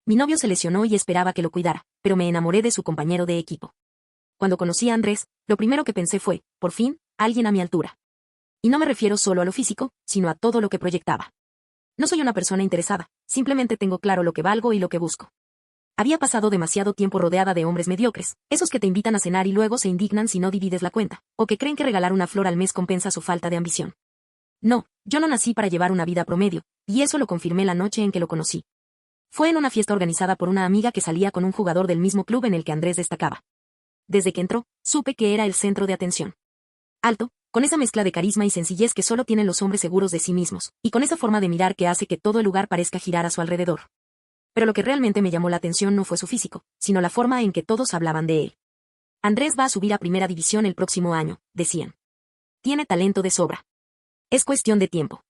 Mi novio se lesionó y esperaba que lo cuidara, pero me enamoré de su compañero de equipo. Cuando conocí a Andrés, lo primero que pensé fue, por fin, alguien a mi altura. Y no me refiero solo a lo físico, sino a todo lo que proyectaba. No soy una persona interesada, simplemente tengo claro lo que valgo y lo que busco. Había pasado demasiado tiempo rodeada de hombres mediocres, esos que te invitan a cenar y luego se indignan si no divides la cuenta, o que creen que regalar una flor al mes compensa su falta de ambición. No, yo no nací para llevar una vida promedio, y eso lo confirmé la noche en que lo conocí. Fue en una fiesta organizada por una amiga que salía con un jugador del mismo club en el que Andrés destacaba. Desde que entró, supe que era el centro de atención. Alto, con esa mezcla de carisma y sencillez que solo tienen los hombres seguros de sí mismos, y con esa forma de mirar que hace que todo el lugar parezca girar a su alrededor. Pero lo que realmente me llamó la atención no fue su físico, sino la forma en que todos hablaban de él. Andrés va a subir a primera división el próximo año, decían. Tiene talento de sobra. Es cuestión de tiempo.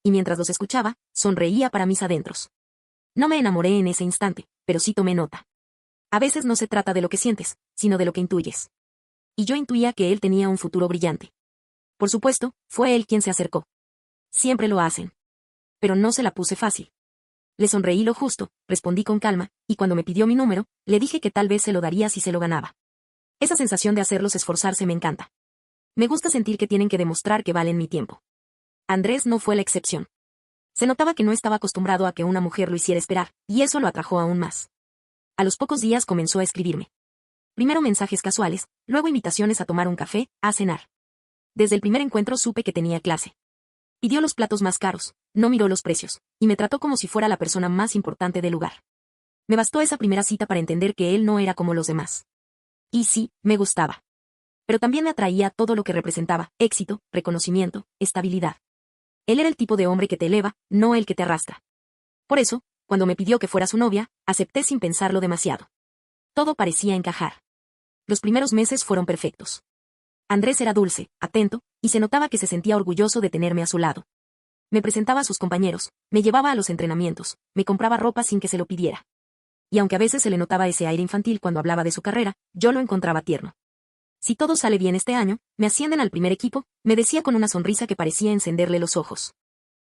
Y mientras los escuchaba, sonreía para mis adentros. No me enamoré en ese instante, pero sí tomé nota. A veces no se trata de lo que sientes, sino de lo que intuyes. Y yo intuía que él tenía un futuro brillante. Por supuesto, fue él quien se acercó. Siempre lo hacen. Pero no se la puse fácil. Le sonreí lo justo, respondí con calma, y cuando me pidió mi número, le dije que tal vez se lo daría si se lo ganaba. Esa sensación de hacerlos esforzarse me encanta. Me gusta sentir que tienen que demostrar que valen mi tiempo. Andrés no fue la excepción. Se notaba que no estaba acostumbrado a que una mujer lo hiciera esperar, y eso lo atrajo aún más. A los pocos días comenzó a escribirme. Primero mensajes casuales, luego invitaciones a tomar un café, a cenar. Desde el primer encuentro supe que tenía clase. Pidió los platos más caros, no miró los precios, y me trató como si fuera la persona más importante del lugar. Me bastó esa primera cita para entender que él no era como los demás. Y sí, me gustaba. Pero también me atraía todo lo que representaba, éxito, reconocimiento, estabilidad. Él era el tipo de hombre que te eleva, no el que te arrastra. Por eso, cuando me pidió que fuera su novia, acepté sin pensarlo demasiado. Todo parecía encajar. Los primeros meses fueron perfectos. Andrés era dulce, atento, y se notaba que se sentía orgulloso de tenerme a su lado. Me presentaba a sus compañeros, me llevaba a los entrenamientos, me compraba ropa sin que se lo pidiera. Y aunque a veces se le notaba ese aire infantil cuando hablaba de su carrera, yo lo encontraba tierno. Si todo sale bien este año, me ascienden al primer equipo, me decía con una sonrisa que parecía encenderle los ojos.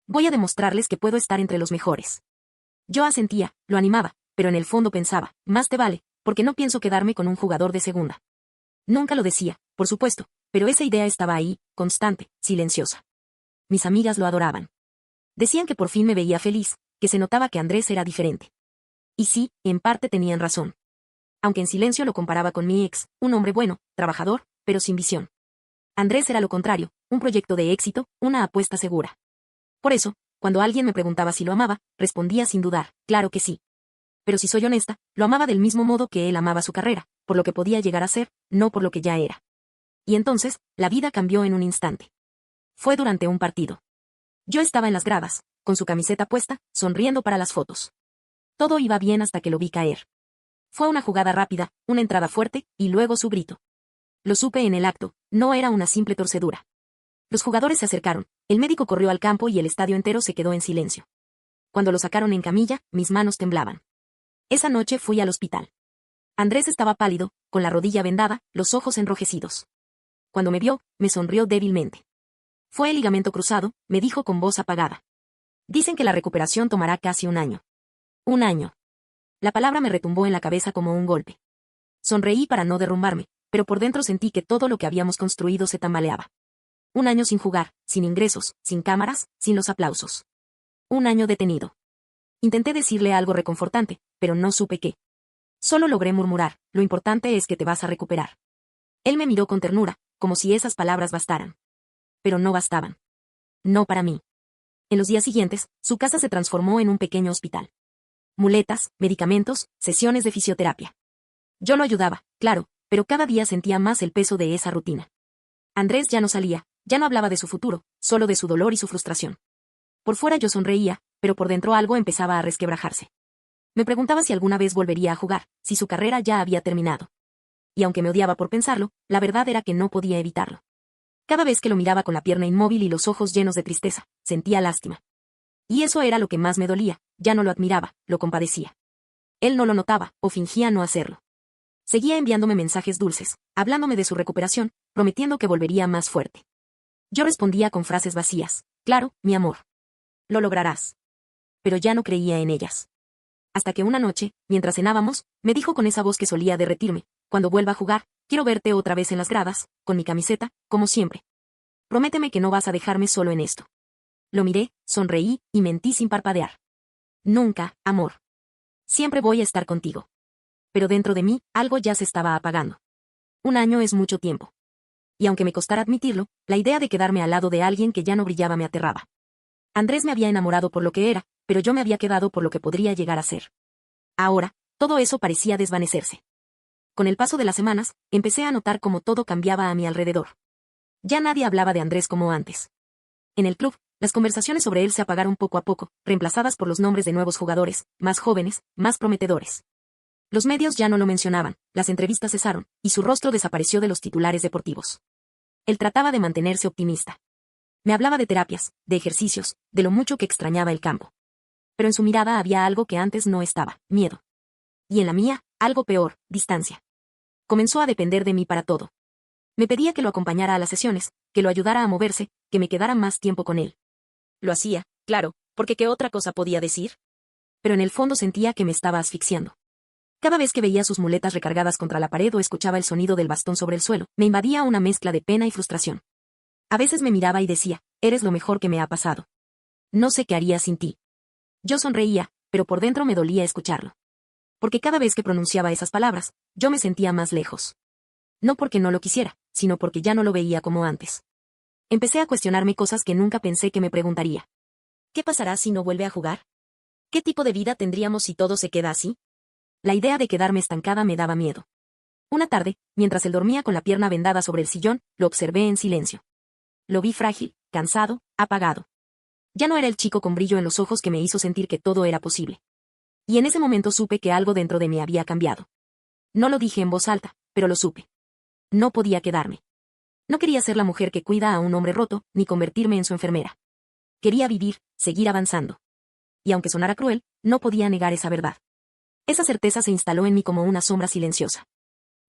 Voy a demostrarles que puedo estar entre los mejores. Yo asentía, lo animaba, pero en el fondo pensaba, más te vale, porque no pienso quedarme con un jugador de segunda. Nunca lo decía, por supuesto, pero esa idea estaba ahí, constante, silenciosa. Mis amigas lo adoraban. Decían que por fin me veía feliz, que se notaba que Andrés era diferente. Y sí, en parte tenían razón. Aunque en silencio lo comparaba con mi ex, un hombre bueno, trabajador, pero sin visión. Andrés era lo contrario, un proyecto de éxito, una apuesta segura. Por eso, cuando alguien me preguntaba si lo amaba, respondía sin dudar, claro que sí. Pero si soy honesta, lo amaba del mismo modo que él amaba su carrera, por lo que podía llegar a ser, no por lo que ya era. Y entonces, la vida cambió en un instante. Fue durante un partido. Yo estaba en las gradas, con su camiseta puesta, sonriendo para las fotos. Todo iba bien hasta que lo vi caer. Fue una jugada rápida, una entrada fuerte, y luego su grito. Lo supe en el acto, no era una simple torcedura. Los jugadores se acercaron, el médico corrió al campo y el estadio entero se quedó en silencio. Cuando lo sacaron en camilla, mis manos temblaban. Esa noche fui al hospital. Andrés estaba pálido, con la rodilla vendada, los ojos enrojecidos. Cuando me vio, me sonrió débilmente. Fue el ligamento cruzado, me dijo con voz apagada. Dicen que la recuperación tomará casi un año. Un año. La palabra me retumbó en la cabeza como un golpe. Sonreí para no derrumbarme, pero por dentro sentí que todo lo que habíamos construido se tambaleaba. Un año sin jugar, sin ingresos, sin cámaras, sin los aplausos. Un año detenido. Intenté decirle algo reconfortante, pero no supe qué. Solo logré murmurar, lo importante es que te vas a recuperar. Él me miró con ternura, como si esas palabras bastaran. Pero no bastaban. No para mí. En los días siguientes, su casa se transformó en un pequeño hospital. Muletas, medicamentos, sesiones de fisioterapia. Yo lo ayudaba, claro, pero cada día sentía más el peso de esa rutina. Andrés ya no salía, ya no hablaba de su futuro, solo de su dolor y su frustración. Por fuera yo sonreía, pero por dentro algo empezaba a resquebrajarse. Me preguntaba si alguna vez volvería a jugar, si su carrera ya había terminado. Y aunque me odiaba por pensarlo, la verdad era que no podía evitarlo. Cada vez que lo miraba con la pierna inmóvil y los ojos llenos de tristeza, sentía lástima. Y eso era lo que más me dolía, ya no lo admiraba, lo compadecía. Él no lo notaba, o fingía no hacerlo. Seguía enviándome mensajes dulces, hablándome de su recuperación, prometiendo que volvería más fuerte. Yo respondía con frases vacías, claro, mi amor. Lo lograrás. Pero ya no creía en ellas. Hasta que una noche, mientras cenábamos, me dijo con esa voz que solía derretirme: cuando vuelva a jugar, quiero verte otra vez en las gradas, con mi camiseta, como siempre. Prométeme que no vas a dejarme solo en esto. Lo miré, sonreí, y mentí sin parpadear. Nunca, amor. Siempre voy a estar contigo. Pero dentro de mí, algo ya se estaba apagando. Un año es mucho tiempo. Y aunque me costara admitirlo, la idea de quedarme al lado de alguien que ya no brillaba me aterraba. Andrés me había enamorado por lo que era, pero yo me había quedado por lo que podría llegar a ser. Ahora, todo eso parecía desvanecerse. Con el paso de las semanas, empecé a notar cómo todo cambiaba a mi alrededor. Ya nadie hablaba de Andrés como antes. En el club, las conversaciones sobre él se apagaron poco a poco, reemplazadas por los nombres de nuevos jugadores, más jóvenes, más prometedores. Los medios ya no lo mencionaban, las entrevistas cesaron, y su rostro desapareció de los titulares deportivos. Él trataba de mantenerse optimista. Me hablaba de terapias, de ejercicios, de lo mucho que extrañaba el campo. Pero en su mirada había algo que antes no estaba: miedo. Y en la mía, algo peor: distancia. Comenzó a depender de mí para todo. Me pedía que lo acompañara a las sesiones, que lo ayudara a moverse, que me quedara más tiempo con él. Lo hacía, claro, porque ¿qué otra cosa podía decir? Pero en el fondo sentía que me estaba asfixiando. Cada vez que veía sus muletas recargadas contra la pared o escuchaba el sonido del bastón sobre el suelo, me invadía una mezcla de pena y frustración. A veces me miraba y decía: eres lo mejor que me ha pasado. No sé qué haría sin ti. Yo sonreía, pero por dentro me dolía escucharlo. Porque cada vez que pronunciaba esas palabras, yo me sentía más lejos. No porque no lo quisiera, sino porque ya no lo veía como antes. Empecé a cuestionarme cosas que nunca pensé que me preguntaría. ¿Qué pasará si no vuelve a jugar? ¿Qué tipo de vida tendríamos si todo se queda así? La idea de quedarme estancada me daba miedo. Una tarde, mientras él dormía con la pierna vendada sobre el sillón, lo observé en silencio. Lo vi frágil, cansado, apagado. Ya no era el chico con brillo en los ojos que me hizo sentir que todo era posible. Y en ese momento supe que algo dentro de mí había cambiado. No lo dije en voz alta, pero lo supe. No podía quedarme. No quería ser la mujer que cuida a un hombre roto, ni convertirme en su enfermera. Quería vivir, seguir avanzando. Y aunque sonara cruel, no podía negar esa verdad. Esa certeza se instaló en mí como una sombra silenciosa.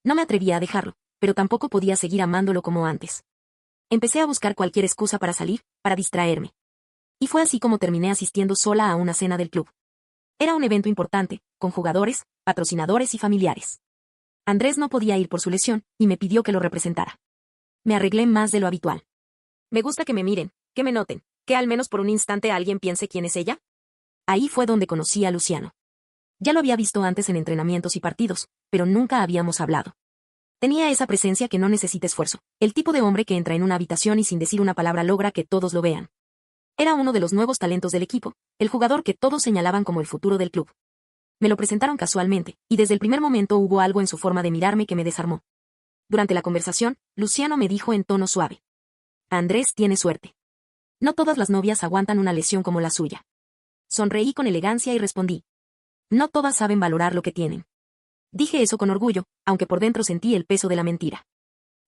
No me atrevía a dejarlo, pero tampoco podía seguir amándolo como antes. Empecé a buscar cualquier excusa para salir, para distraerme. Y fue así como terminé asistiendo sola a una cena del club. Era un evento importante, con jugadores, patrocinadores y familiares. Andrés no podía ir por su lesión, y me pidió que lo representara. Me arreglé más de lo habitual. Me gusta que me miren, que me noten, que al menos por un instante alguien piense quién es ella. Ahí fue donde conocí a Luciano. Ya lo había visto antes en entrenamientos y partidos, pero nunca habíamos hablado. Tenía esa presencia que no necesita esfuerzo, el tipo de hombre que entra en una habitación y sin decir una palabra logra que todos lo vean. Era uno de los nuevos talentos del equipo, el jugador que todos señalaban como el futuro del club. Me lo presentaron casualmente, y desde el primer momento hubo algo en su forma de mirarme que me desarmó. Durante la conversación, Luciano me dijo en tono suave: Andrés tiene suerte. No todas las novias aguantan una lesión como la suya. Sonreí con elegancia y respondí: no todas saben valorar lo que tienen. Dije eso con orgullo, aunque por dentro sentí el peso de la mentira.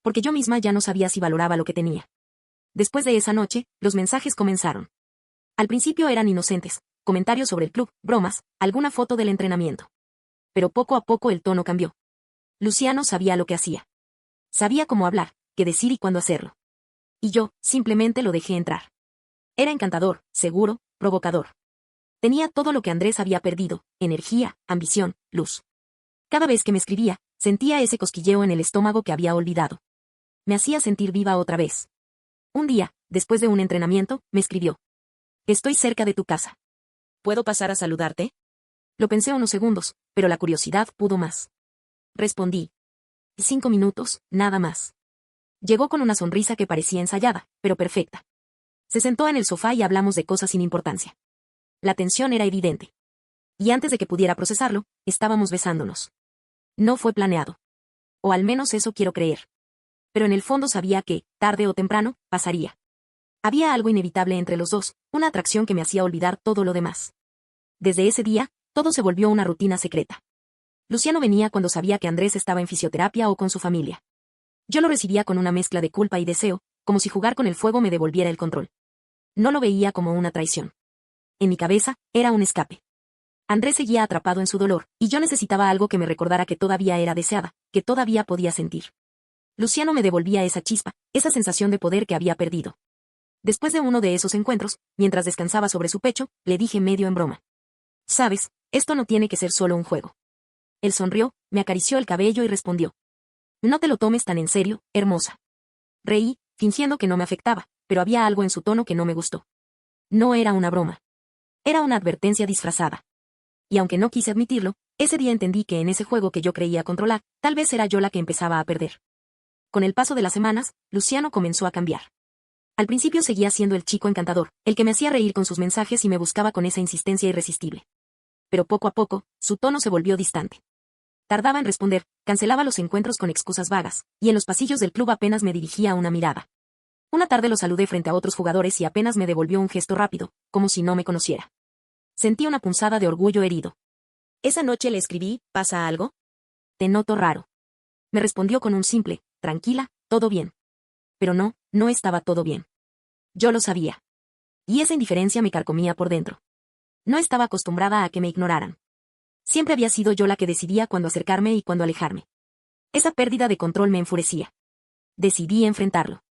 Porque yo misma ya no sabía si valoraba lo que tenía. Después de esa noche, los mensajes comenzaron. Al principio eran inocentes, comentarios sobre el club, bromas, alguna foto del entrenamiento. Pero poco a poco el tono cambió. Luciano sabía lo que hacía. Sabía cómo hablar, qué decir y cuándo hacerlo. Y yo, simplemente lo dejé entrar. Era encantador, seguro, provocador. Tenía todo lo que Andrés había perdido: energía, ambición, luz. Cada vez que me escribía, sentía ese cosquilleo en el estómago que había olvidado. Me hacía sentir viva otra vez. Un día, después de un entrenamiento, me escribió: estoy cerca de tu casa. ¿Puedo pasar a saludarte? Lo pensé unos segundos, pero la curiosidad pudo más. Respondí: 5 minutos, nada más. Llegó con una sonrisa que parecía ensayada, pero perfecta. Se sentó en el sofá y hablamos de cosas sin importancia. La tensión era evidente. Y antes de que pudiera procesarlo, estábamos besándonos. No fue planeado. O al menos eso quiero creer. Pero en el fondo sabía que, tarde o temprano, pasaría. Había algo inevitable entre los dos, una atracción que me hacía olvidar todo lo demás. Desde ese día, todo se volvió una rutina secreta. Luciano venía cuando sabía que Andrés estaba en fisioterapia o con su familia. Yo lo recibía con una mezcla de culpa y deseo, como si jugar con el fuego me devolviera el control. No lo veía como una traición. En mi cabeza, era un escape. Andrés seguía atrapado en su dolor, y yo necesitaba algo que me recordara que todavía era deseada, que todavía podía sentir. Luciano me devolvía esa chispa, esa sensación de poder que había perdido. Después de uno de esos encuentros, mientras descansaba sobre su pecho, le dije medio en broma: Sabes, esto no tiene que ser solo un juego. Él sonrió, me acarició el cabello y respondió. No te lo tomes tan en serio, hermosa. Reí, fingiendo que no me afectaba, pero había algo en su tono que no me gustó. No era una broma. Era una advertencia disfrazada. Y aunque no quise admitirlo, ese día entendí que en ese juego que yo creía controlar, tal vez era yo la que empezaba a perder. Con el paso de las semanas, Luciano comenzó a cambiar. Al principio seguía siendo el chico encantador, el que me hacía reír con sus mensajes y me buscaba con esa insistencia irresistible. Pero poco a poco, su tono se volvió distante. Tardaba en responder, cancelaba los encuentros con excusas vagas, y en los pasillos del club apenas me dirigía una mirada. Una tarde lo saludé frente a otros jugadores y apenas me devolvió un gesto rápido, como si no me conociera. Sentí una punzada de orgullo herido. Esa noche le escribí, ¿pasa algo? Te noto raro. Me respondió con un simple, tranquila, todo bien. Pero no, no estaba todo bien. Yo lo sabía. Y esa indiferencia me carcomía por dentro. No estaba acostumbrada a que me ignoraran. Siempre había sido yo la que decidía cuándo acercarme y cuándo alejarme. Esa pérdida de control me enfurecía. Decidí enfrentarlo.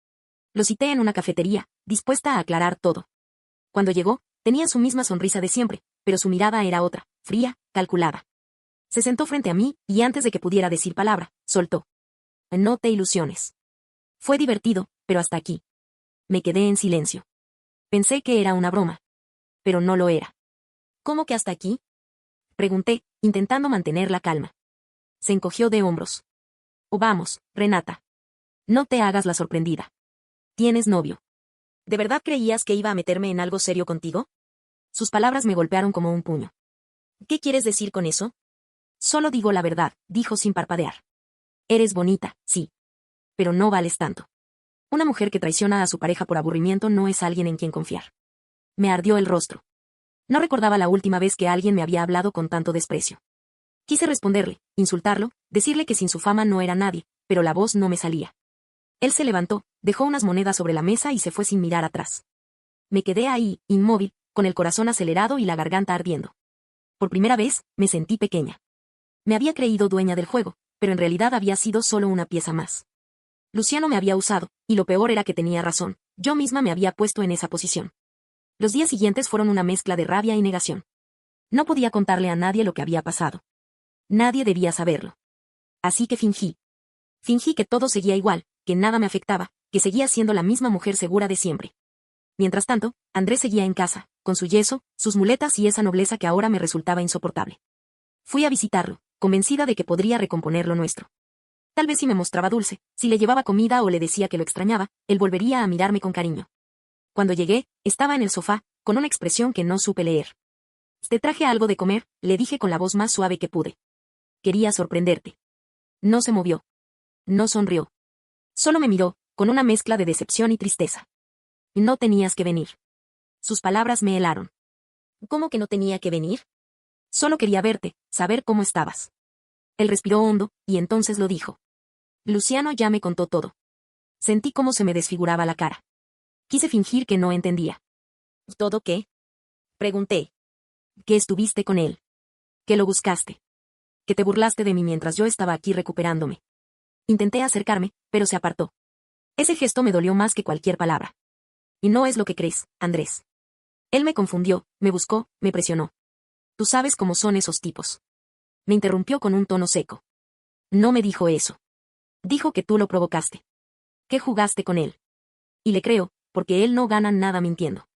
Lo cité en una cafetería, dispuesta a aclarar todo. Cuando llegó, tenía su misma sonrisa de siempre, pero su mirada era otra, fría, calculada. Se sentó frente a mí, y antes de que pudiera decir palabra, soltó. No te ilusiones. Fue divertido, pero hasta aquí. Me quedé en silencio. Pensé que era una broma. Pero no lo era. ¿Cómo que hasta aquí? Pregunté, intentando mantener la calma. Se encogió de hombros. Oh, vamos, Renata. No te hagas la sorprendida. Tienes novio. ¿De verdad creías que iba a meterme en algo serio contigo? Sus palabras me golpearon como un puño. ¿Qué quieres decir con eso? Solo digo la verdad, dijo sin parpadear. Eres bonita, sí. Pero no vales tanto. Una mujer que traiciona a su pareja por aburrimiento no es alguien en quien confiar. Me ardió el rostro. No recordaba la última vez que alguien me había hablado con tanto desprecio. Quise responderle, insultarlo, decirle que sin su fama no era nadie, pero la voz no me salía. Él se levantó, dejó unas monedas sobre la mesa y se fue sin mirar atrás. Me quedé ahí, inmóvil, con el corazón acelerado y la garganta ardiendo. Por primera vez, me sentí pequeña. Me había creído dueña del juego, pero en realidad había sido solo una pieza más. Luciano me había usado, y lo peor era que tenía razón, yo misma me había puesto en esa posición. Los días siguientes fueron una mezcla de rabia y negación. No podía contarle a nadie lo que había pasado. Nadie debía saberlo. Así que fingí. Fingí que todo seguía igual, que nada me afectaba, que seguía siendo la misma mujer segura de siempre. Mientras tanto, Andrés seguía en casa, con su yeso, sus muletas y esa nobleza que ahora me resultaba insoportable. Fui a visitarlo, convencida de que podría recomponer lo nuestro. Tal vez si me mostraba dulce, si le llevaba comida o le decía que lo extrañaba, él volvería a mirarme con cariño. Cuando llegué, estaba en el sofá, con una expresión que no supe leer. Te traje algo de comer, le dije con la voz más suave que pude. Quería sorprenderte. No se movió. No sonrió. Solo me miró, con una mezcla de decepción y tristeza. No tenías que venir. Sus palabras me helaron. ¿Cómo que no tenía que venir? Solo quería verte, saber cómo estabas. Él respiró hondo, y entonces lo dijo. Luciano ya me contó todo. Sentí cómo se me desfiguraba la cara. Quise fingir que no entendía. ¿Todo qué? Pregunté. Que estuviste con él. Que lo buscaste. Que te burlaste de mí mientras yo estaba aquí recuperándome. Intenté acercarme, pero se apartó. Ese gesto me dolió más que cualquier palabra. Y no es lo que crees, Andrés. Él me confundió, me buscó, me presionó. Tú sabes cómo son esos tipos. Me interrumpió con un tono seco. No me dijo eso. Dijo que tú lo provocaste. Que jugaste con él. Y le creo, porque él no gana nada mintiendo.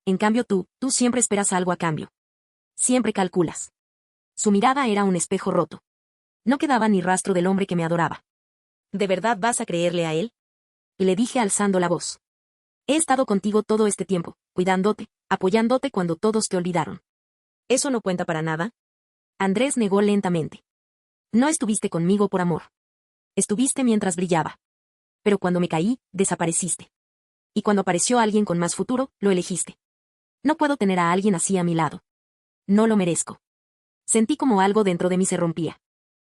En cambio tú siempre esperas algo a cambio. Siempre calculas. Su mirada era un espejo roto. No quedaba ni rastro del hombre que me adoraba. ¿De verdad vas a creerle a él? Le dije alzando la voz. He estado contigo todo este tiempo, cuidándote, apoyándote cuando todos te olvidaron. ¿Eso no cuenta para nada? Andrés negó lentamente. No estuviste conmigo por amor. Estuviste mientras brillaba. Pero cuando me caí, desapareciste. Y cuando apareció alguien con más futuro, lo elegiste. No puedo tener a alguien así a mi lado. No lo merezco. Sentí como algo dentro de mí se rompía.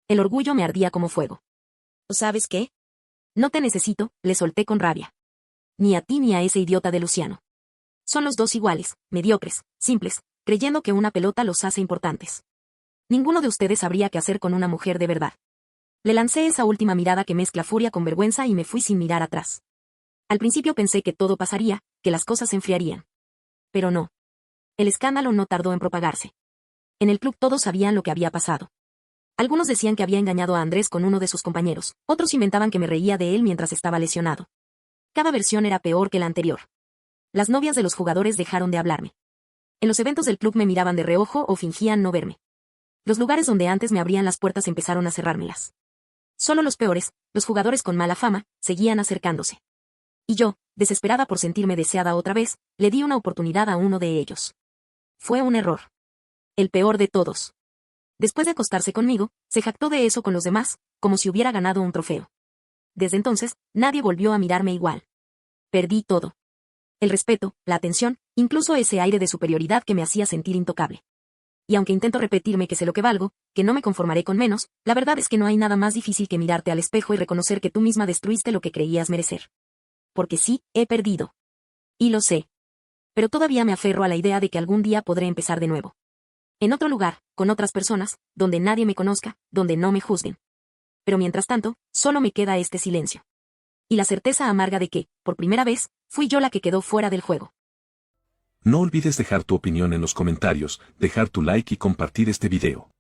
El orgullo me ardía como fuego. ¿Sabes qué? No te necesito, le solté con rabia. Ni a ti ni a ese idiota de Luciano. Son los dos iguales, mediocres, simples, creyendo que una pelota los hace importantes. Ninguno de ustedes sabría qué hacer con una mujer de verdad. Le lancé esa última mirada que mezcla furia con vergüenza y me fui sin mirar atrás. Al principio pensé que todo pasaría, que las cosas se enfriarían. Pero no. El escándalo no tardó en propagarse. En el club todos sabían lo que había pasado. Algunos decían que había engañado a Andrés con uno de sus compañeros, otros inventaban que me reía de él mientras estaba lesionado. Cada versión era peor que la anterior. Las novias de los jugadores dejaron de hablarme. En los eventos del club me miraban de reojo o fingían no verme. Los lugares donde antes me abrían las puertas empezaron a cerrármelas. Solo los peores, los jugadores con mala fama, seguían acercándose. Y yo, desesperada por sentirme deseada otra vez, le di una oportunidad a uno de ellos. Fue un error. El peor de todos. Después de acostarse conmigo, se jactó de eso con los demás, como si hubiera ganado un trofeo. Desde entonces, nadie volvió a mirarme igual. Perdí todo. El respeto, la atención, incluso ese aire de superioridad que me hacía sentir intocable. Y aunque intento repetirme que sé lo que valgo, que no me conformaré con menos, la verdad es que no hay nada más difícil que mirarte al espejo y reconocer que tú misma destruiste lo que creías merecer. Porque sí, he perdido. Y lo sé. Pero todavía me aferro a la idea de que algún día podré empezar de nuevo. En otro lugar, con otras personas, donde nadie me conozca, donde no me juzguen. Pero mientras tanto, solo me queda este silencio. Y la certeza amarga de que, por primera vez, fui yo la que quedó fuera del juego. No olvides dejar tu opinión en los comentarios, dejar tu like y compartir este video.